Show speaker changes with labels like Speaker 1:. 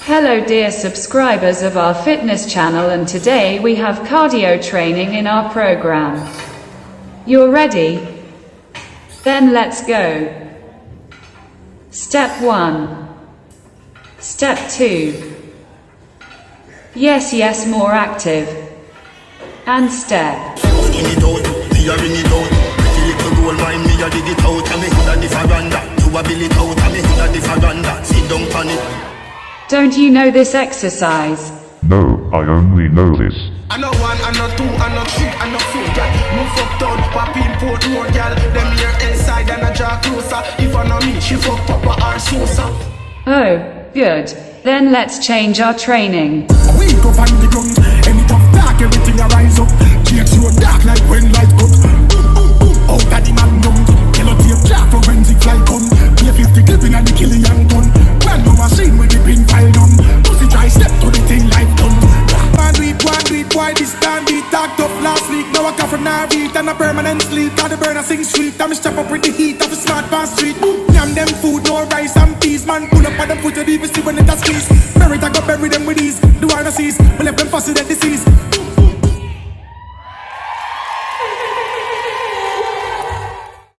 Speaker 1: Hello dear subscribers of our fitness channel, and today we have cardio training in our program. You're ready? Then let's go. Step 1. Step 2. Yes, more active. And step. Don't you know this exercise?
Speaker 2: No, I only know this.
Speaker 3: I know one, I know two, I know three, I know four, girl. Move up down, pop import more, girl. Them here inside and I draw closer. If I know me, she fuck Papa or Sosa.
Speaker 1: Oh, good. Then let's change our training.
Speaker 4: We go find the gun. Any tough dark, everything I rise up. Cheers you dark like when light cut. Boom, boom, boom. Out of the man gun. Yellow tape jack forensic fly gun. Play 50 clipping and the killing young gun. Brand new machine with the pin file done. Pussy try step to the thing life done. One beat, why this time beat talked up last week. Now I come from now beat and a permanent sleep. Got the burner sing sweet. I'm strap up with the heat of a smart fast street. Yam them food, no rice and peas. Man pull up on them foot, you even see when it a squeeze. Merit I go bury them with these. Do I not seize? We left them fussy that disease.